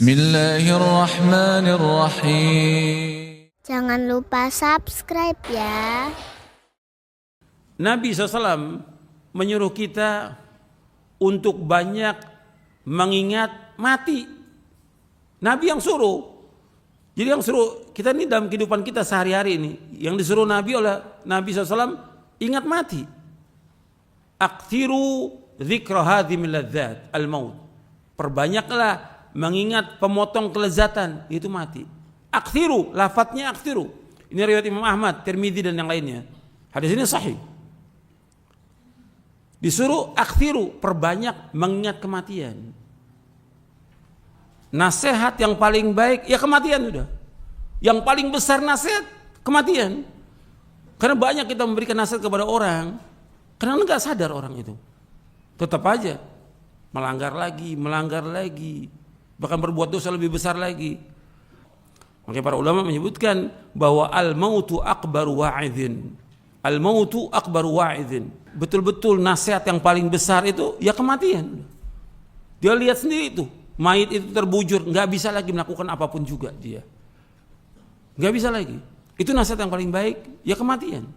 Bismillahirrahmanirrahim. Jangan lupa subscribe ya. Nabi SAW menyuruh kita untuk banyak mengingat mati. Nabi yang suruh. Jadi yang suruh kita ini dalam kehidupan kita sehari-hari ini, yang disuruh Nabi oleh Nabi SAW, ingat mati. Aktsiru dzikra hadhimil ladzat al-maut. Perbanyaklah mengingat pemotong kelezatan, itu mati. Aktsiru, lafadznya aktsiru. Ini riwayat Imam Ahmad, Tirmidzi dan yang lainnya. Hadis ini sahih. Disuruh aktsiru, perbanyak mengingat kematian. Nasihat yang paling baik ya kematian sudah. Yang paling besar nasihat kematian. Karena banyak kita memberikan nasihat kepada orang, karena enggak sadar orang itu. Tetap aja melanggar lagi, bahkan berbuat dosa lebih besar lagi. Makanya para ulama menyebutkan bahwa al-mautu akbaru wa'idhin. Al-mautu akbaru wa'idhin. Betul-betul nasihat yang paling besar itu ya kematian. Dia lihat sendiri itu, mayit itu terbujur, nggak bisa lagi melakukan apapun juga dia. Nggak bisa lagi. Itu nasihat yang paling baik, ya kematian.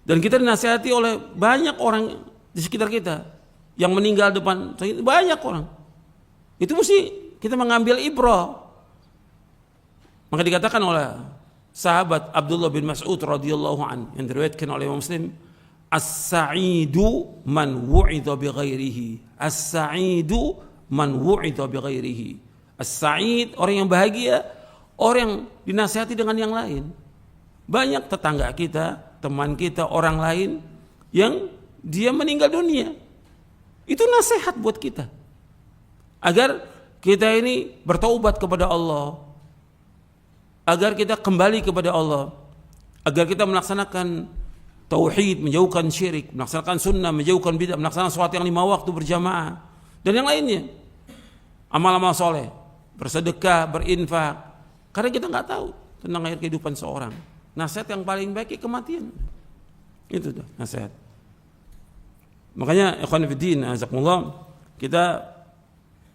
Dan kita dinasihati oleh banyak orang di sekitar kita yang meninggal depan, banyak orang. Itu mesti kita mengambil ibrah. Maka dikatakan oleh sahabat Abdullah bin Mas'ud radhiyallahu an yang diriwayatkan oleh Imam Muslim, as-sa'idu man wu'idha bi ghairihi. As-sa'idu man wu'idha bi ghairihi. As-sa'id, orang yang bahagia, orang yang dinasihati dengan yang lain. Banyak tetangga kita, teman kita, orang lain yang dia meninggal dunia. Itu nasihat buat kita. Agar kita ini bertaubat kepada Allah, agar kita kembali kepada Allah, agar kita melaksanakan tauhid, menjauhkan syirik, melaksanakan sunnah, menjauhkan bid'ah, melaksanakan sholat yang 5 waktu berjamaah dan yang lainnya, amal-amal soleh, bersedekah, berinfak. Karena kita nggak tahu tentang akhir kehidupan seorang. Nasihat yang paling baik kematian. Itu tuh nasihat. Makanya ikhwan fillah, azakumullah, kita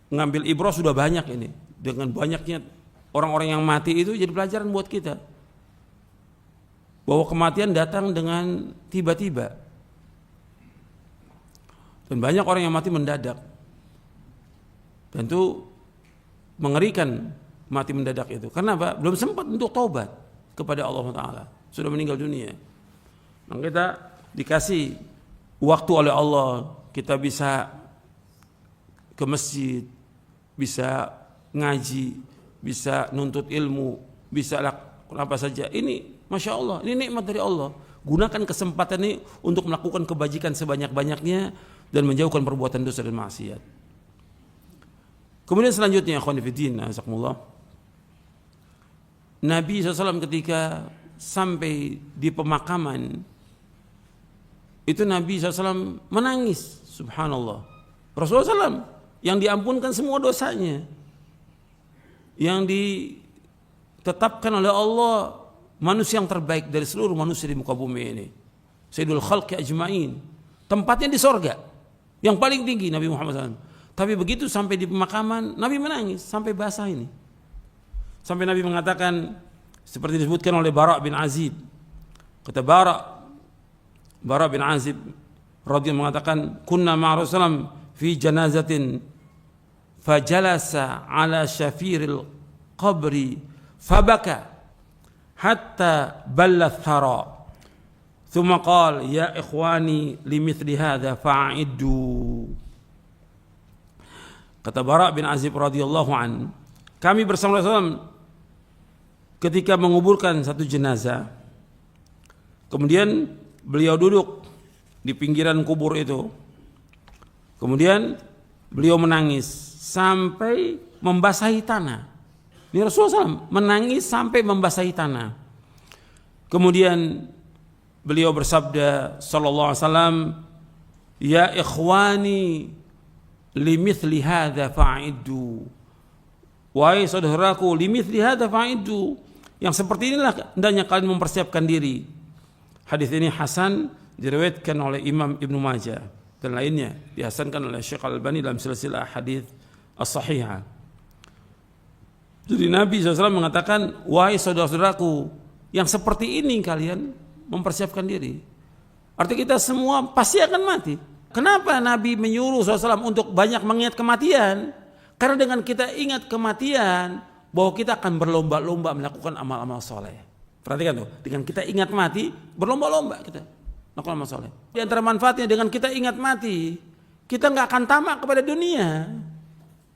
ngambil ibrah sudah banyak ini. Dengan banyaknya orang-orang yang mati itu jadi pelajaran buat kita. Bahwa kematian datang dengan tiba-tiba. Dan banyak orang yang mati mendadak. Tentu mengerikan mati mendadak itu. Karena apa? Belum sempat untuk taubat kepada Allah Ta'ala. Sudah meninggal dunia. Maka kita dikasih waktu oleh Allah, kita bisa ke masjid, bisa ngaji, bisa nuntut ilmu, bisa lakukan apa saja. Ini Masya Allah, ini nikmat dari Allah. Gunakan kesempatan ini untuk melakukan kebajikan sebanyak-banyaknya dan menjauhkan perbuatan dosa dan maksiat. Kemudian selanjutnya, akhwan fillah, azakumullah, Nabi SAW ketika sampai di pemakaman itu Nabi SAW menangis, subhanallah. Rasulullah SAW yang diampunkan semua dosanya, yang ditetapkan oleh Allah manusia yang terbaik dari seluruh manusia di muka bumi ini, Sayyidul Khalqi Ajma'in, tempatnya di sorga yang paling tinggi Nabi Muhammad SAW. Tapi begitu sampai di pemakaman, Nabi menangis sampai basah ini. Sampai Nabi mengatakan seperti disebutkan oleh Bara bin Azib. Kata Bara bin Azib radhiyallahu mengatakan, kunna ma'a Rasulullah fi janazatin fajalasa ala syafiril qabri fabaka hatta balla thara. Thumma qala ya ikhwani limithli hadha fa'iddu. Kata Bara bin Azib radhiyallahu an, kami bersama Rasulullah ketika menguburkan satu jenazah. Kemudian beliau duduk di pinggiran kubur itu. Kemudian beliau menangis sampai membasahi tanah. Ini Rasulullah SAW menangis sampai membasahi tanah. Kemudian beliau bersabda sallallahu alaihi wasallam, ya ikhwani limithli hadza fa'iddu. Wahai saudaraku, limithli hadza fa'iddu. Yang seperti inilah hendaknya kalian mempersiapkan diri. Hadis ini hasan, diriwayatkan oleh Imam Ibnu Majah dan lainnya, dihasankan oleh Syekh Al-Albani dalam silsilah hadis as-sahihah. Jadi Nabi SAW mengatakan, wahai saudara-saudaraku, yang seperti ini kalian mempersiapkan diri. Artinya kita semua pasti akan mati. Kenapa Nabi menyuruh SAW untuk banyak mengingat kematian? Karena dengan kita ingat kematian, bahwa kita akan berlomba-lomba melakukan amal-amal soleh. Perhatikan tuh, dengan kita ingat mati, berlomba-lomba kita melakukan amal soleh. Di antara manfaatnya dengan kita ingat mati, kita nggak akan tamak kepada dunia.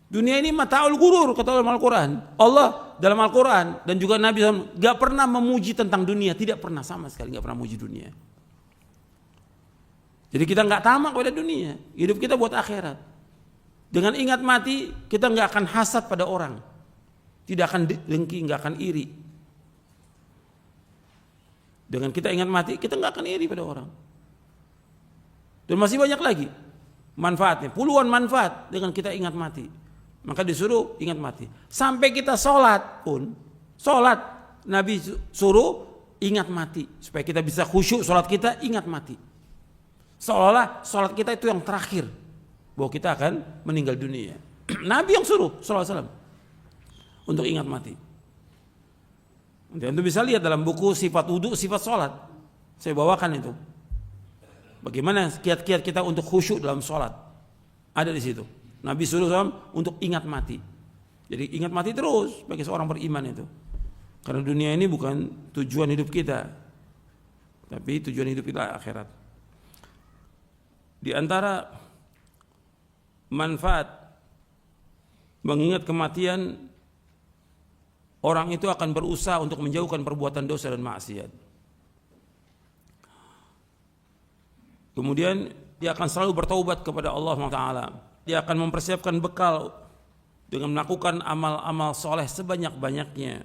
Dunia ini mata'ul gurur, kata dalam Al-Quran. Allah dalam Al-Quran dan juga Nabi SAW gak pernah memuji tentang dunia. Tidak pernah, sama sekali gak pernah memuji dunia. Jadi kita gak tamak pada dunia. Hidup kita buat akhirat. Dengan ingat mati, kita gak akan hasad pada orang. Tidak akan dengki, gak akan iri. Dengan kita ingat mati, kita gak akan iri pada orang. Dan masih banyak lagi manfaatnya. Puluhan manfaat dengan kita ingat mati. Maka disuruh ingat mati. Sampai kita sholat pun, sholat Nabi suruh ingat mati. Supaya kita bisa khusyuk sholat kita, ingat mati. Seolah-olah sholat kita itu yang terakhir. Bahwa kita akan meninggal dunia. Nabi yang suruh sallallahu alaihi wasallam untuk ingat mati. Nanti Anda bisa lihat dalam buku sifat wudu, sifat sholat. Saya bawakan itu. Bagaimana kiat-kiat kita untuk khusyuk dalam sholat. Ada di situ. Nabi suruh SAW untuk ingat mati. Jadi ingat mati terus bagi seorang beriman itu. Karena dunia ini bukan tujuan hidup kita. Tapi tujuan hidup kita akhirat. Di antara manfaat mengingat kematian, orang itu akan berusaha untuk menjauhkan perbuatan dosa dan maksiat. Kemudian dia akan selalu bertaubat kepada Allah SWT. Dia akan mempersiapkan bekal dengan melakukan amal-amal soleh sebanyak-banyaknya.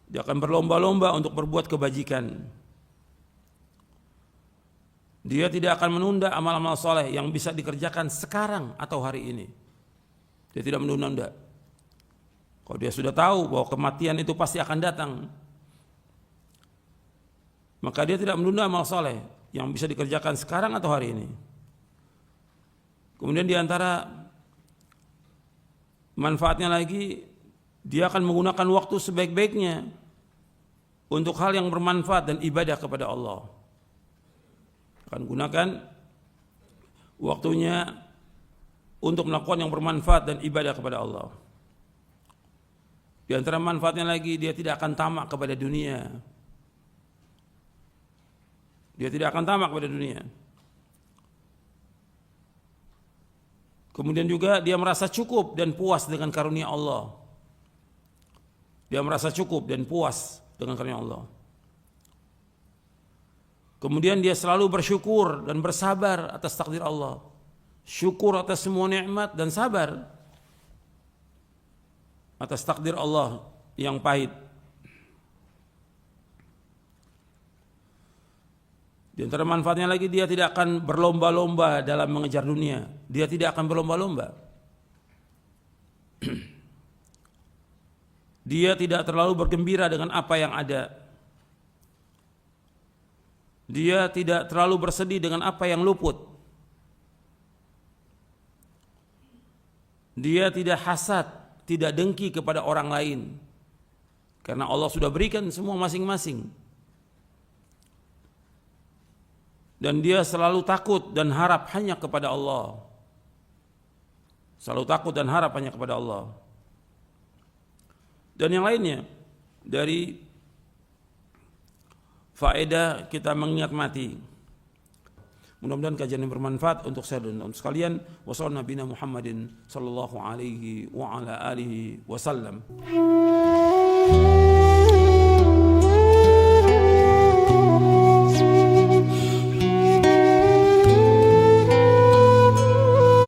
Dia akan berlomba-lomba untuk berbuat kebajikan. Dia tidak akan menunda amal-amal soleh yang bisa dikerjakan sekarang atau hari ini. Dia tidak menunda-nunda. Kalau dia sudah tahu bahwa kematian itu pasti akan datang, maka dia tidak menunda amal soleh yang bisa dikerjakan sekarang atau hari ini. Kemudian di antara manfaatnya lagi, dia akan menggunakan waktu sebaik-baiknya untuk hal yang bermanfaat dan ibadah kepada Allah. Akan gunakan waktunya untuk melakukan yang bermanfaat dan ibadah kepada Allah. Di antara manfaatnya lagi, dia tidak akan tamak kepada dunia. Dia tidak akan tamak kepada dunia. Kemudian juga dia merasa cukup dan puas dengan karunia Allah. Dia merasa cukup dan puas dengan karunia Allah. Kemudian dia selalu bersyukur dan bersabar atas takdir Allah. Syukur atas semua nikmat dan sabar atas takdir Allah yang pahit. Di antara manfaatnya lagi, dia tidak akan berlomba-lomba dalam mengejar dunia. Dia tidak akan berlomba-lomba. Dia tidak terlalu bergembira dengan apa yang ada. Dia tidak terlalu bersedih dengan apa yang luput. Dia tidak hasad, tidak dengki kepada orang lain. Karena Allah sudah berikan semua masing-masing. Dan dia selalu takut dan harap hanya kepada Allah. Selalu takut dan harap hanya kepada Allah. Dan yang lainnya dari faedah kita mengingat mati. Mudah-mudahan kajian yang bermanfaat untuk saya dan untuk sekalian. Wassallallahu nabiyana Muhammadin sallallahu alaihi wa ala alihi wasallam.